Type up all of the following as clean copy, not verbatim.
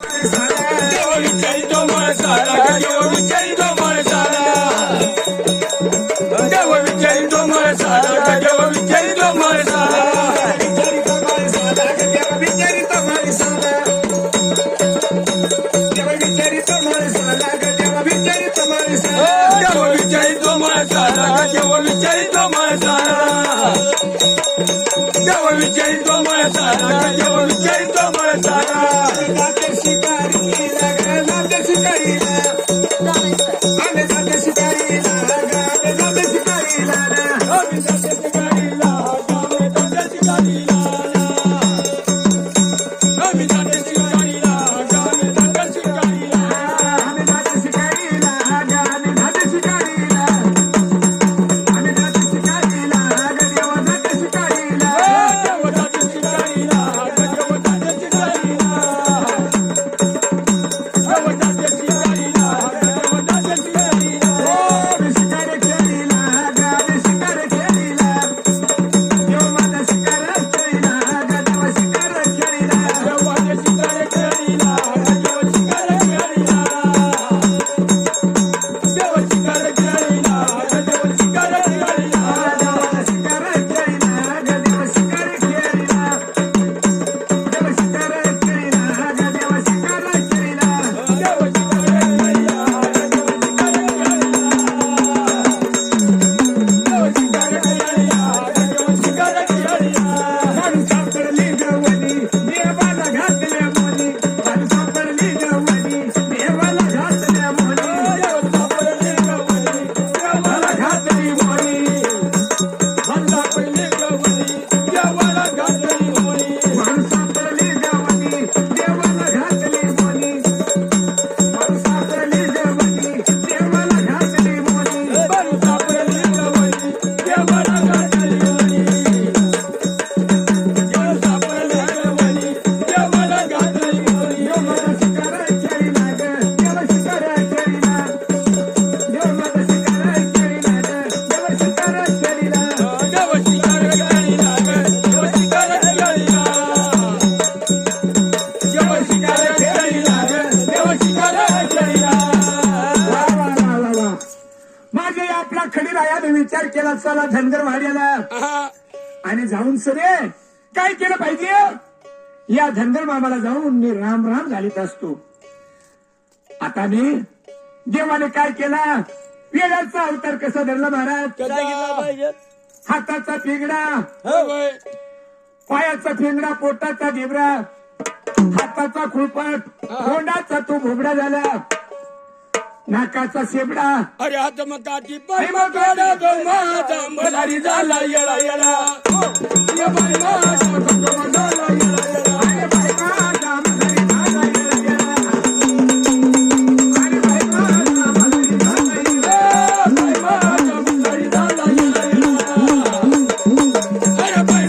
देव विचारितो माणसाला देव विचारितो माणसाला देव विचारितो माणसाला देव विचारितो माणसाला देव विचारितो माणसाला देव विचारितो माणसाला देव विचारितो माणसाला देव विचारितो माणसाला देव विचारितो माणसाला देव विचारितो माणसाला देव विचारितो माणसाला विचार केला चला धनगर वाड्याला आणि जाऊन सरे काय केलं पाहिजे या धनगर मामाला जाऊन मी राम राम घालीत असतो. आता मी देवाने काय केला वेळाचा अवतार कसा धरला महाराज. हाताचा पिंगडा पायाचा पिंगडा पोटाचा ढेबरा हाताचा खुळपट तोंडाचा तो भोबडा झाला नाकाचा शेबडा अरे हात मकाची पाय मकाडा तो माझा मलारी झाला येळा येळा ये बाई माझा मकाडा झाला येळा येळा अरे बाई माझा मलारी झाला येळा येळा अरे बाई माझा मलारी झाला येळा बाई माझा मलारी झाला येळा येळा अरे बाई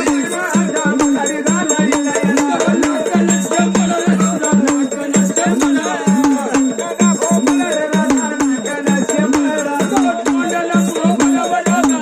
माझा मलारी झाला येळा बाई माझा मलारी झाला येळा येळा बाई माझा मलारी झाला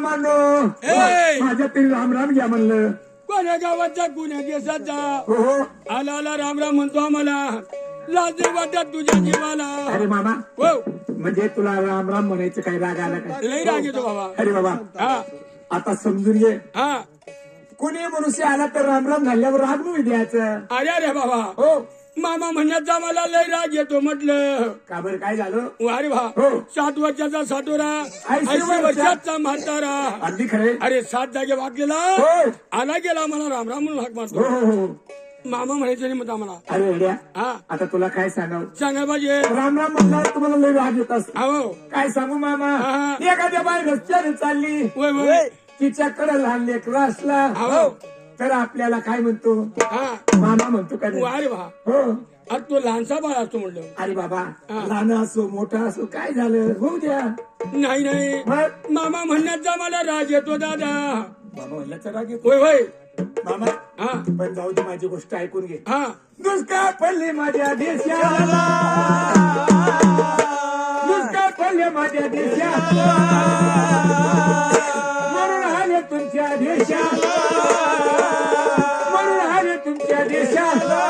मामानो ए! माझ्या तरी राम राम घ्या म्हणलं. कोण्या गावाचा कुण्या देशाचा हो हो. आला आला राम राम म्हणतो आम्हाला लाज नाही वाटत तुझ्या जीवाला. अरे मामा हो म्हणजे तुला राम राम म्हणायचं काही राग आला का? लई राग येतो बाबा. अरे बाबा हा आता समजून घे, हा कोणी मनुष्य आला तर राम राम घालल्यावर राग नाही द्यायचं. अरे अरे बाबा हो मामा म्हणण्याचा मला लय राग येतो म्हटलं. का बरं काय झालं? अरे भा हो 7 वर्षाचा साठोरा 80 80 वर्षाचा म्हातारा. अगदी खरे. अरे 7 जागे वागलेला हो आला गेला मला राम राम म्हणून हाक हो मारतो. हो हो. मामा म्हणायचं नाही म्हणता मला. अरे रेड्या हा आता तुला काय सांगावं? सांगा पाहिजे. राम राम म्हणल्यावर तुम्हाला लय राग येत असतो. हो काय सांगू मामा? हा. एखाद्या बाई रस्त्याने चालली, वय वय तिच्याकडे लहान लेकरं असला हो तर आपल्याला काय म्हणतो? हा मामा म्हणतो का नाही? अरे भा हो अरे तो लहानसा बाळ असतो म्हणलं. अरे बाबा हा. लहान असो मोठा असो काय झालं होऊ द्या. नाही नाही मग मामा म्हणण्याचा मला राग येतो दादा. मामा म्हणल्याचा राग येतो. होय होय मामा हा पण जाऊ दे, माझी गोष्ट ऐकून घे. हा दुष्काळ पडले माझ्या देशाला, दुष्काळ पडले माझ्या देशाला, म्हणून आले तुमच्या देशाला, म्हणून आले तुमच्या देशाला.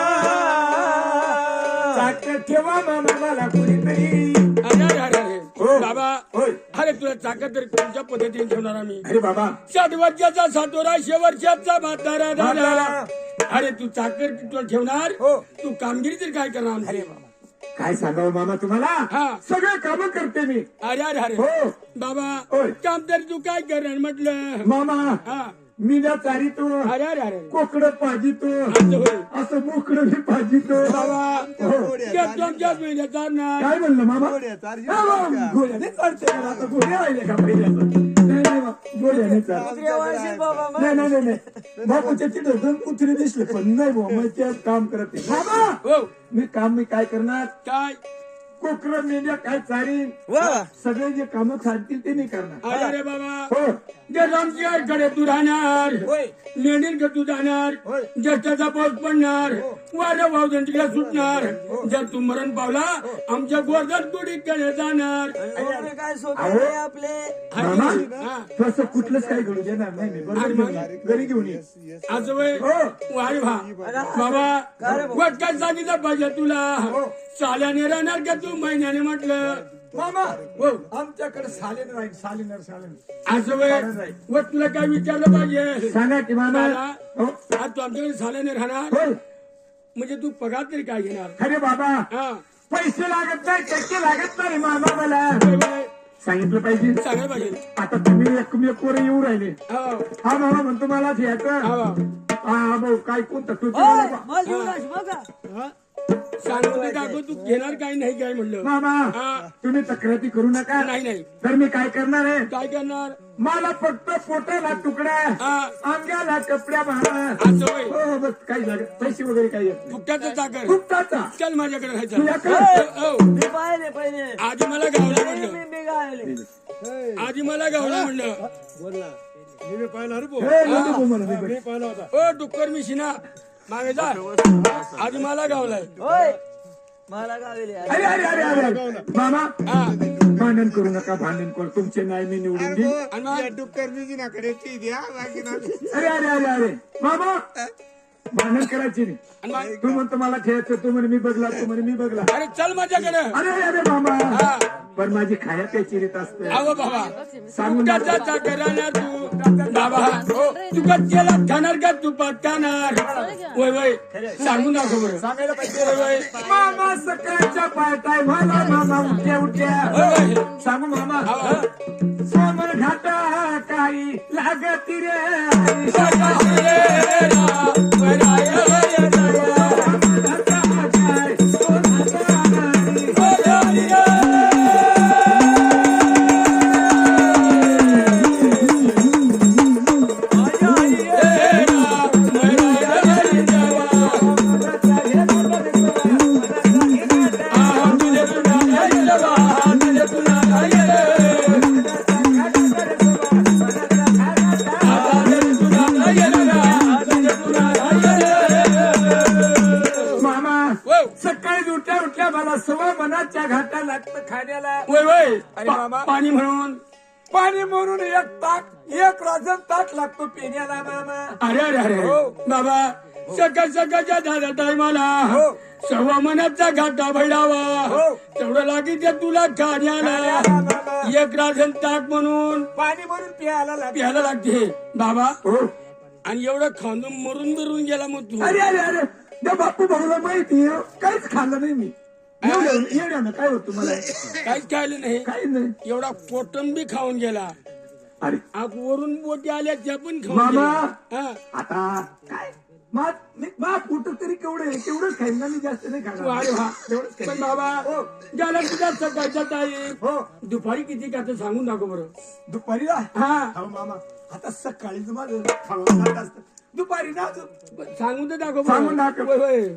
चाकर ठेवा मामा मला कुणीतरी. अरे अरे अरे अरे हो. बाबा होय. अरे तुला ताकद तरी तुमच्या पद्धतीने ठेवणार आम्ही. अरे बाबा 7 वर्षाचा सातोरा 100 वर्षाचा म्हातारा दादा. अरे तू चाकर तुला ठेवणार हो. तू कामगिरी तरी काय करणार आमची? काय सांगावं मामा तुम्हाला? हा. सगळे काम करते मी. अरे अरे अरे हो बाबा होय. काम तरी तू काय करणार म्हटलं. मामा हा मी ना चारितो, अरे अरे अरे कोकडं पाजितो, असं होय असं मोकडं मी पाजितो. बाबा हो. ते तुमच्याच महिन्यात चालणार. काय म्हणलं मामा? हा, बा, घोड्याने चालते का? आता घोडे राहिले का पहिल्याचं? नाही नाही बा, घोड्याने चालते. नाही नाही नाही नाही. बापूच्या तिथं 2 कुत्रे दिसले पण नाही भाऊ, मग ते काम करत नाही. मामा हो मी काय करणार? काय कोकरं मेंढ्या काय चारीन, सगळे जे कामं सांगतील ते नाही करणार. अरे अरे बाबा हो जे रामचीकडे तू राहणार लेणीकडे तू जाणार ज्येष्ठाचा पाऊस पडणार वारं वावदन तिला सुटणार. जर तू मरण पावला आमच्या गोरधन गुडीकडे जाणार. मामा हा. तसं कुठलंच काही घडू देणार नाही मी. बरोबर घेऊन ये. घरी घेऊन ये. असं वय हो वारे भा बाबा वाट काय सांगितलं पाहिजे तुला. चाल्याने राहणार का तू महिन्याने म्हटलं. मामा हो आमच्याकडे सालेन राहील. सालेन असं वय व तुला काय विचारलं पाहिजे. सांगा की मामा. मला? हो आज तू आमच्याकडे चाल्याने राहणार होय. म्हणजे तू पगार तरी काय घेणार. अरे बाबा हा पैसे लागत नाही, टक्के लागत नाही मामा मला. वय, वय. सांगितलं पाहिजे. सांगायला पाहिजे. आता तुम्ही एकमेकवर येऊ राहिले. हो हा मामा म्हणतो मला घ्यायचं. हो हा भाऊ काय कोणतं तू सांगतो काकू तू घेणार काही नाही काय म्हणलं. मामा हा तुम्ही तक्रारी करू नका. नाही नाही तर मी काय करणार आहे? काय करणार. मला फक्त पोटाला तुकडा, हा अंगाला कपड्या भाडा. असं होय हो बस काही लागत, पैसे वगैरे काही येत नाही. फुकटाचं चाकर फुकटाचा चल माझ्याकडे राहायचं. तुझ्याकडे? हो आधी मला गावला म्हणलं. आधी मला गावला म्हणलं. हे, नको म्हणू मी बघ. ओ डुक्कर मी शिना मागे जा. आधी मला गावलाय. अरे अरे अरे अरे मामा हा भांडण करू नका. भांडण करू तुमचे नाही मी निवडून देईन. आणि मग अरे अरे अरे अरे मामा भांडण करायची नाही. आणि मग तू म्हणतो मला खेळायचं, तू म्हणे मी बघला, तू म्हणे मी बघला. अरे चल माझ्याकडे. अरे अरे मामा हा पण माझी खाया प्यायची रीत असते. अहो बाबा सांगून फुकटाचा चाकर राहणार तू बाबा. हो तुका केला खाणार का तू खाणार. वय वय सांगून दाखव बरं. सांगायला पाहिजे. वय वय मामा सकाळच्या पायताय मला मामा उठ्या उठ्या. वय वय सांगू मामा हा. सोमर घाटा काही लागती रे. सकाळी उठल्या उठल्या मला सवा मनाच्या घाटा लागतं खाण्याला. वय वय अरे मामा. पाणी म्हणून पाणी म्हणून एक राजन ताक लागतो पिण्याला मामा. अरे अरे अरे बाबा सकाळच्या दादा टायमाला सव्वा मनाचा घाटा भैडावा तेवढं लागेल तुला खाण्याला. एक राजन ताक म्हणून पाणी म्हणून प्यायला लागते बाबा. आणि एवढं खाऊन मरून बिरून गेला मग तू. अरे अरे अरे त्या बापू भाऊला माहिती काहीच खाल्लं नाही मी. एवढ्या काय होत तुम्हाला? काहीच खायला नाही. काही नाही. एवढा कोटंबी खाऊन गेला. अरे वरून बोटी आल्या त्या पण खाऊन मामा गेला. आता काय कुठ तरी केवढंच खाईन ना मी, जास्त नाही खाणार. अरे वा. तेवढंच खाईन. पण बाबा ज्याला तुझ्या सकाळच्या टाईम दुपारी किती का ते सांगून दाखव बरं. दुपारी हा मामा आता सकाळीच माझं खावं लागत असतं. दुपारी ना सांगून तर दाखव सांगून दाखव. होय, होय.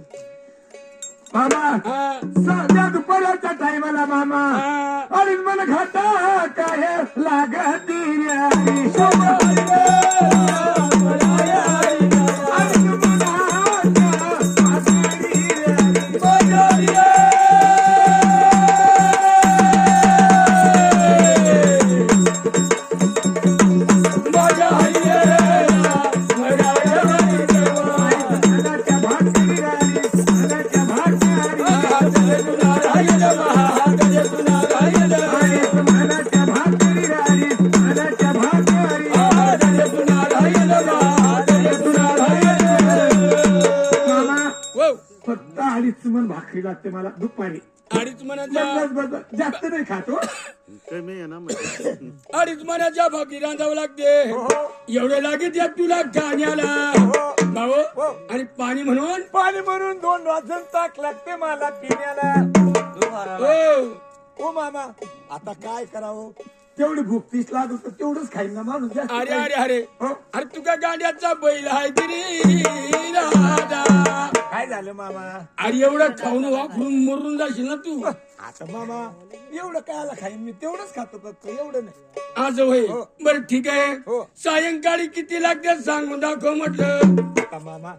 मामा हा, सध्या दुपारच्या टायमाला मामा हा. आणि मन खाता काय लागत फक्त 2.5 मन भाकरी लागते मला दुपारी. 2.5 मनाच्या जास्त नाही खातो. 2.5 मनाच्या भाकरी रांधावं लागते. एवढे लागेल या तुला खाण्याला भाऊ. आणि पाणी म्हणून 2 राजन ताक लागते मला पिण्याला. हो. ओ मामा आता काय करावं? तेवढी भूक तीस लागत तर तेवढंच खाईन ना माणूस. जास्त अरे काही- अरे अरे हो. अरे तुका गाड्याचा बैल आहे की रे राधा. काय झालं मामा? अरे एवढं खाऊन वापरून मरून जाशील ना तू. आता मामा एवढं कायला खाईन मी? तेवढंच खातो फक्त, एवढं नाही. आज होय. हो. बरं ठीक आहे. हो. सायंकाळी किती लागते सांगून दाखव म्हटलं. आता मामा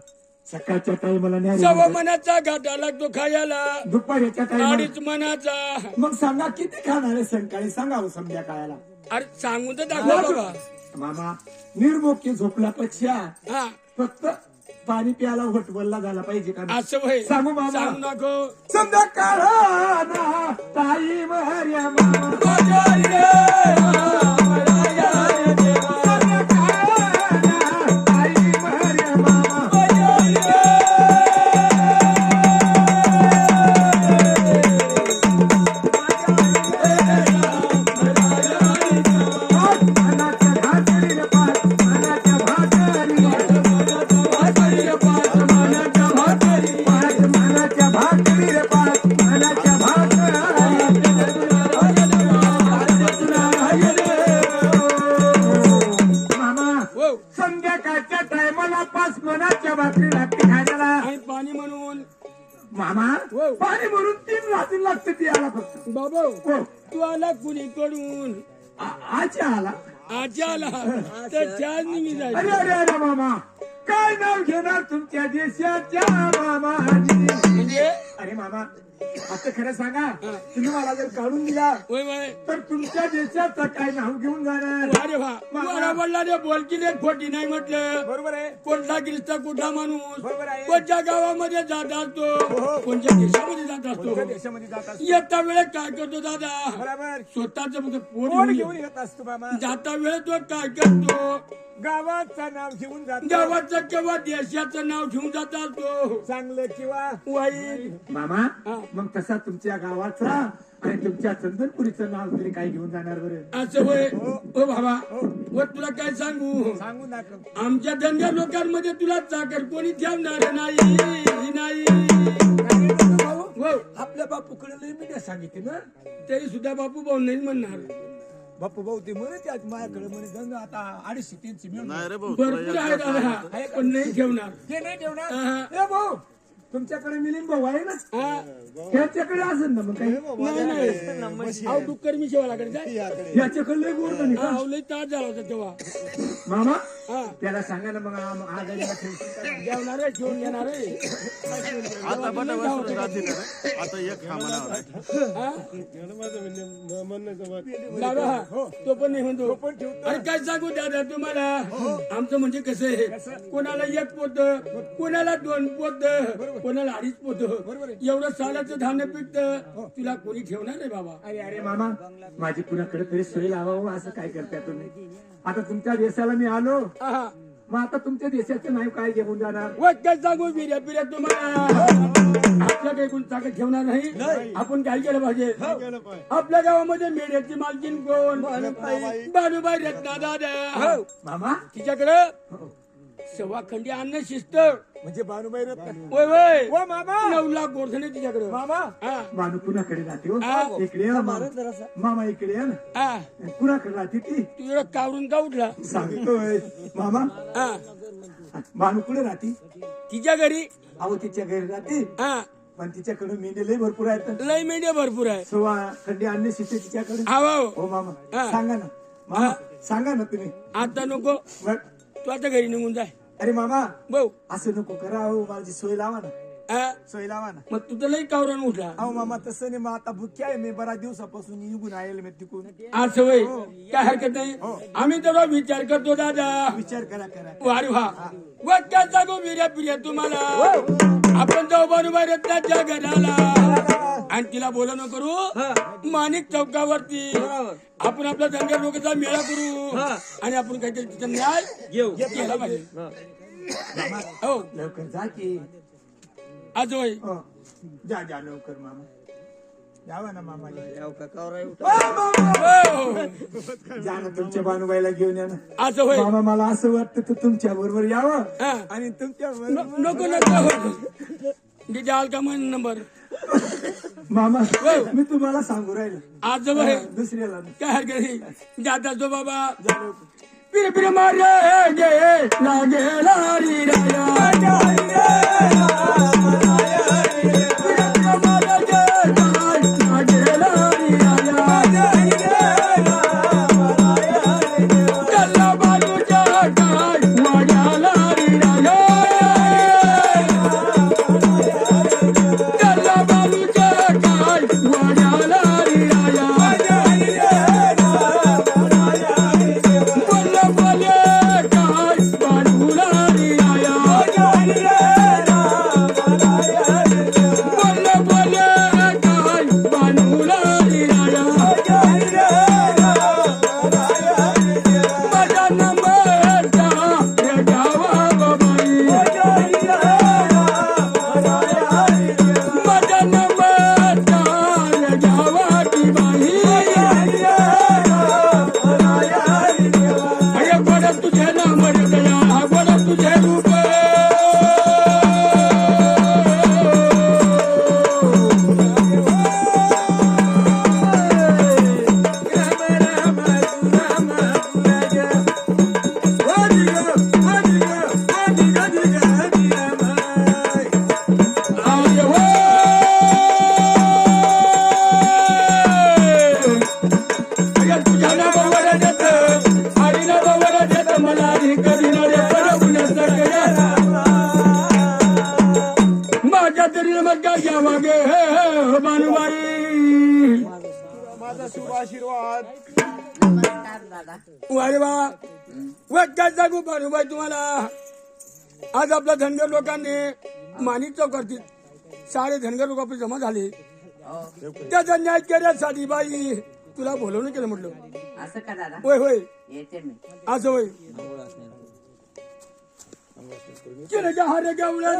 सकाळच्या टायमाला सव्वा नाही, मनाचा घाटा लागतो खायला. दुपारच्या टायमाला. 2.5 मनाचा. मग सांगा किती खाणार आहे संध्याकाळी? सांगावं संध्याकाळला. अरे सांगून तर दाखव बाबा. मामा निर्मोक्य झोपल्यापेक्षा हा फक्त पाणी प्यायला वटवल्ला झाला पाहिजे का? असं होय. सांगू मामा? सांगून दाखव. संध्याकाळ ताई मर्या मामा. हो. संध्याकाळच्या टायमाला 5 मनाच्या भाकरी लागते खाण्याला. आणि पाणी म्हणून मामा हो. पाणी म्हणून 3 रात्री लागते पियाला फक्त. बाबा हो. तू आला कुणीकडून. आजी आला. आजी आला तर चार निघी अरे जायची. अरे अरे मामा काय नाव घेणार तुमच्या देशाच्या मामाजी? म्हणजे अरे मामा आता खरं सांगा, तुम्ही मला जर काढून दिला होय होय. तर तुमच्या देशाचं काय नाव घेऊन जाणार? अरे वा मला बोलला रे बोलकी रे खोटी नाही म्हटलं. बरोबर आहे. कोणता गिरस्ता कुठला माणूस बरोबर आहे. कोणत्या गावामध्ये जात असतो, कोणत्या देशामध्ये जात कोणत्या असतो. देशामध्ये जात असतो? येता वेळेत काय करतो दादा, बरोबर. स्वतःच फक्त कोण पोट घेऊन घेऊन येत असतो मामा? जाता वेळेत तो काय करतो, गावाचं नाव घेऊन जातो. गावाचं किंवा देशाचं नाव घेऊन जात असतो. चांगलं किंवा वाईट. मामा हा. मग तसा तुमच्या गावाचा आणि तुमच्या चंदनपुरीचं नाव तरी काय घेऊन जाणार बरं? असं होय. हो बाबा व तुला काय सांगू, सांगू नका. आमच्या धंद्या लोकांमध्ये तुला चाकर कोणी ठेवणार नाही नाही. हो आपल्या बापूकडे लय मीडिया सांगितले ना. तरी सुद्धा बापू भाऊ नाही म्हणणार. बापू भाऊ ते म्हणे आज माझ्याकडे म्हणे धंदा आता 250-300 मिळून भरपूर आहे दादा पण नाही ठेवणार. ते नाही ठेवणार. हा. ए भाऊ तुमच्याकडे मिलिंद भाऊ आहे ना, हा. त्याच्याकडे असेल ना मग काही. नाही अहो डुक्कर मी शेवालाकडे जाय. याच्याकडे लय गोड म्हणे का? लय ताट झाला होता तेव्हा. मामा हा. त्याला सांगा ना मग आगायला ठेवशील. जेवणार आहे, जेवून घेणार आहे. आता बटा बसून राहतील रे. आता एक हा म्हणावं आहे. हा? दादा, तो पण नाही म्हणतो. अरे काय सांगू दादा तुम्हाला, आमचं म्हणजे कसं आहे, कोणाला एक पोत, कोणाला 2 पोत, कोणाला 2.5 पोत, एवढं सालाचं धान्य पिकतं. तुला कोणी ठेवणार आहे बाबा? अरे अरे मामा, माझी कुणाकडे तरी सोय लावावं. असं काय करताय तुम्ही? आता तुमच्या देशाला मी आलो, हा. मग आता तुमच्या देशाचं नाव काय घेऊन जाणार? व काय सांगू बिर्या बिर्या तुम्हाला, आपलं काही कोण ताकद ठेवणार नाही. आपण काय केलं पाहिजे? आपल्या गावामध्ये मेढ्याची मालकीन कोण? बानुबाई रत्ना दादा. मामा, तिच्याकडं सव्वाखंडी अन्न शिस्त. म्हणजे बानुबाई रत्न. वय वय ओ मामा, 9 लाख गोरधने तिच्याकडं. मामा, हा. बानू कुणाकडे राहते हो? हा. इकडे या मामा. मामा इकडे या ना. हा. कुणाकडे राहते ती? तू एवढं कावरून का उठला? सांगतोय मामा. हा. बानू कुठे राहते? तिच्या घरी. अहो तिच्या घरी राहते, हा. पण तिच्याकडे मेंढे लय भरपूर आहेत. लय मेंढ्या भरपूर आहे. सव्वा खंडी अन्य शिते तिच्याकडे. हा भाऊ. हो मामा, हा. सांगा ना मामा, सांगा ना तुम्ही. आता नको, बरं. तू आता घरी निघून जाय अरे मामा, भाऊ. असं नको करा. अहो माझी सोय लावा ना, हा. सोय लावा ना. मग तू तर लय कावरून उठला. अहो मामा, तसं नाही. मग आता भुक्या आहे मी, बऱ्याच दिवसापासून निघून आलेलो मी तिकून. असं वय काय हरकत नाही. आम्ही तेवढा विचार करतो दादा. विचार करा. वारी व्हा. व काय सांगू बिर्या बिर्या तुम्हाला, आपण जाऊ बानुबाई रत्नाच्या घराला आणि तिला बोलणं करू माणिक चौकावरती. आपण आपल्या धनगर लोकांचा मेळा करू आणि आपण काहीतरी तिचा न्याय केला पाहिजे. हो लवकर जा की. आज होय. हो. जा लवकर मामा. जावा ना मामा. हो. जा ना, तुमच्या बानुबाईला घेऊन या ना. असं होय. मामा, मला असं वाटतं तर तुमच्या बरोबर यावं हा. आणि तुमच्या नको नको द्याल का मग नंबर? मामा, मी तुम्हाला सांगू राहिलो. आज होय. दुसऱ्याला नाही. काय हरकत नाही. जात असतो बाबा. पिर पिर मारे गे लागे लारी आशीर्वाद. अरे बाबा व काय सांगू बानुबाई तुम्हाला, आज आपल्या धनगर लोकांनी माणिक चौकावरती सारे धनगर लोक आपले जमा झाले. त्याचा न्याय करण्यासाठी बाई तुला बोलवणं केलं म्हटलं. असं का दादा? होय होय येते मी. असं होय. केलं का हरे गावला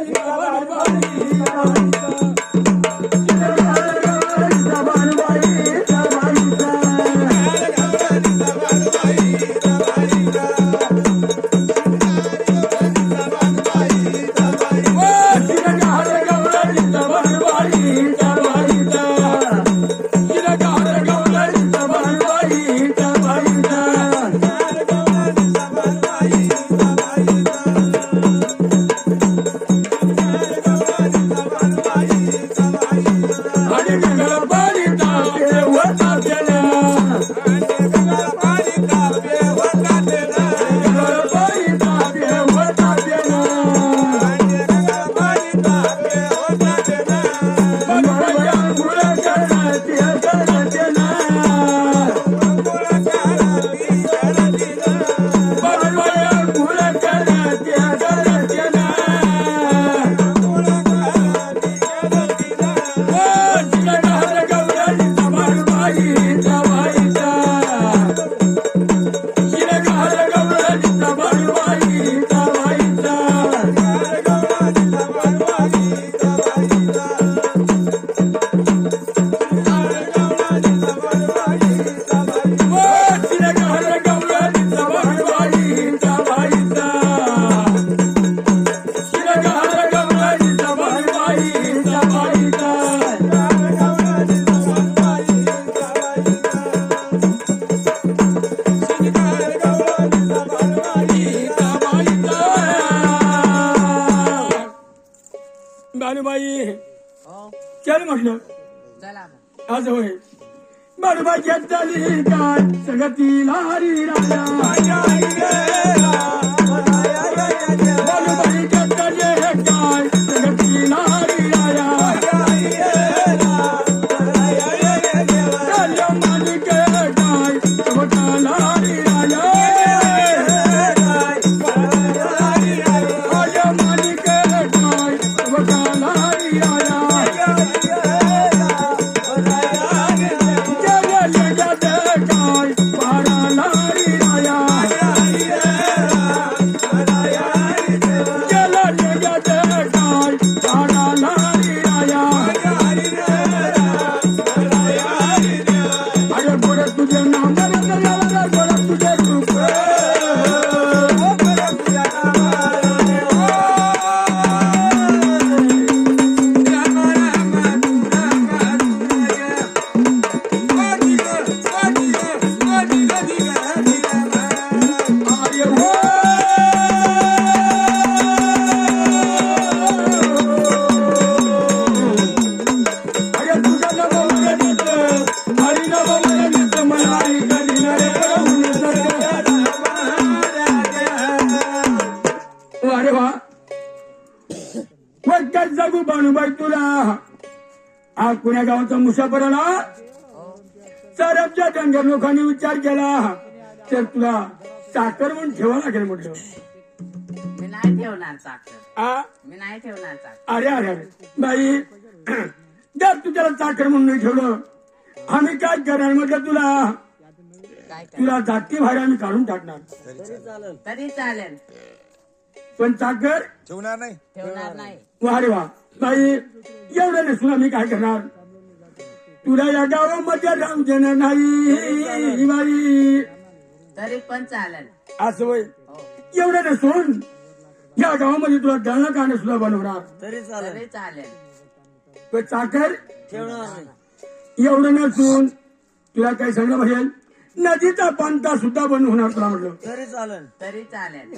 चल म्हटलं चला आज होय बडबाई घेतली काय सगतीला हरी राजा बडबाई घेतली काय सगतीला हरी राजा मालिक काय सगताला हरी राजा मालिक काय सगताला हरी राजा अरे वा वटकर जगू बाणूबाई तुला हा कुण्या गावाचा मुसाफर आला सरबच्या डंगर लोकांनी विचार केला तर तुला साखर म्हणून ठेवा लागेल म्हटलं मी नाही ठेवणार साखर आ मी नाही ठेवणार साखर अरे अरे अरे बाई जर तू त्याला साखर म्हणून नाही ठेवलं आम्ही काय करणार म्हटलं तुला काय कर तुला जाती बाहेर आम्ही काढून टाकणार तरी चालेल पण साखर ठेवणार नाही ठेवणार नाही वा रे वा बाई एवढं नसून आम्ही काय करणार तुला या गावामध्ये राहू देणार नाही बाई तरी पण चालेल असं होय हो एवढं नसून या गावामध्ये तुला दळणं काढणं सुद्धा बनवणार तरी चालेल पण साखर ठेवणार नाही एवढं नसून तुला काय सांगलं पाहिजे नदीचा पांता सुद्धा बंद होणार तुला म्हटलं तरी चालेल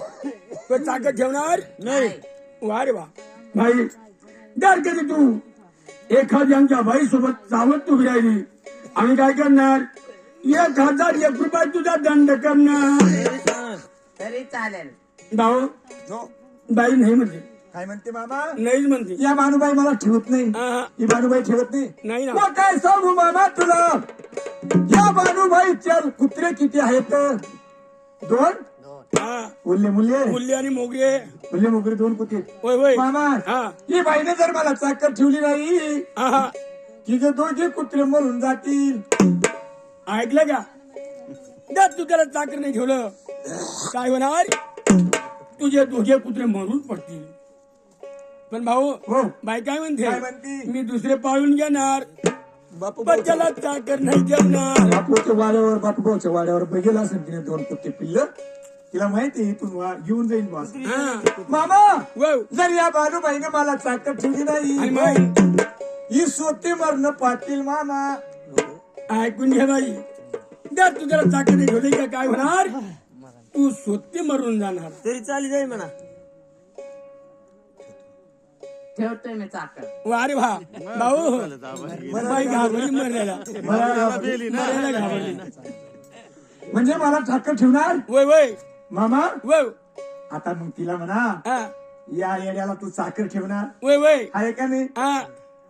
पण साखर ठेवणार नाही वा रे वा भाई दर कधी तू एखाद्या आमच्या बाई सोबत चावत तू राहिली आम्ही काय करणार 1001 रुपये तुझा दंड करणार तरी चालेल भाऊ जो बाई नाही म्हणते काय म्हणते मामा नाहीच म्हणते या बानूबाई मला ठेवत नाही हा, ही बानूबाई ठेवत नाही नाही ना मग काय सांगू मामा तुला या बानूबाईच्या कुत्रे किती आहेत 2 हा उल्ले मुल्ले मुल्ले आणि मोगरे उल्ले मुगरे 2 कुत्रे होय होय मामा हा ही बाईने जर मला चाकर ठेवली नाही हा तिथे 2 कुत्रे मरून जातील ऐकलं का जर तू त्याला चाकर नाही ठेवलं काय होणार तुझे 2 कुत्रे मरून पडतील पण भाऊ हो बाई काय काय म्हणते म्हणती मी दुसरे पाळून घेणार बापू पण त्याला चाकर नाही ठेवणार बापूच्या वाड्यावर बापूभाऊच्या वाड्यावर बघेला असेल तिने 2 कुत्ते पिल्ल तिला माहिती आहे इथून घेऊन जाईन बॉस हा मामा वाव. जर या बानूबाईने मला चाकर ठेवली आणि नाही मग ही सोते मरण पाटील मामा ऐकून घे बाई जर तू त्याला चाकर नाही ठेवली का काय होणार तू स्वतः मरून जाणार तरी चाली जाईल म्हणा ठेवतोय मी चाकर वा रे वा भाऊ बाई घाबरली मरायला मरायला घाबरली म्हणजे मला चाकर ठेवणार वय वय मामा वय आता मग तिला म्हणा हा या येड्याला तू चाकर ठेवणार वय वय आहे का नाही हा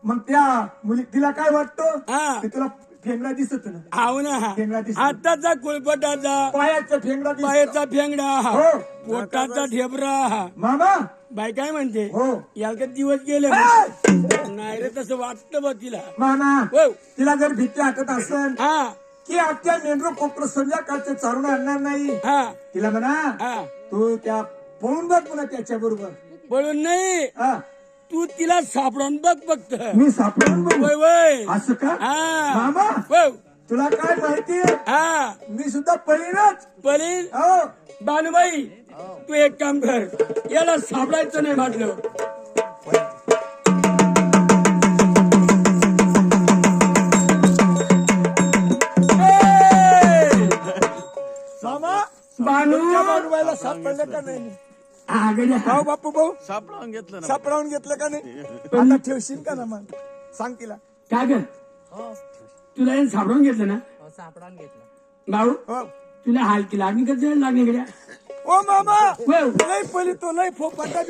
मग त्या मुली तिला काय वाटतं हा की तुला फेंगडा दिसत ना हाव ना फेंगडा दिसत हाताचा कुळपटाचा पायाचा फेंगडा दिसत पायाचा फेंगडा हो पोटाचा ढेबरा मामा बाई काय म्हणते हो याला का दिवस गेले ए! नाही रे तसं वाटतं बघ तिला मामा हो तिला जर भीती वाटत असेल हा की आजच्या मेंढरू कोपर संध्याकाळचं चारून आणणार नाही हा तिला म्हणा हा तू त्या पळून बघ पुन्हा त्याच्या बरोबर पळून नाही हा, तू तिला सापडून बघ फक्त मी सापडून बघ वय वय असं का हा मामा हो तुला काय माहिती हा मी सुद्धा पळीनच पळीन हो बानुबाई तू एक काम कर याला सापडायचं नाही म्हटलं मामा बानू बानूबाईला सापडलं का नाही आगड्या भाऊ बापू भाऊ सापडावून घेतलं ना सापडावून घेतलं का नाही आता ठेवशील का ना मग सांग तिला. काय ग हो तुला हे सापडून घेतलं ना हो सापडावून घेतलं. भाऊ हो. तुला हालकी लागणी कसं लागणी गड्या ओ मामा हो. लय पली तो लय फोपाटा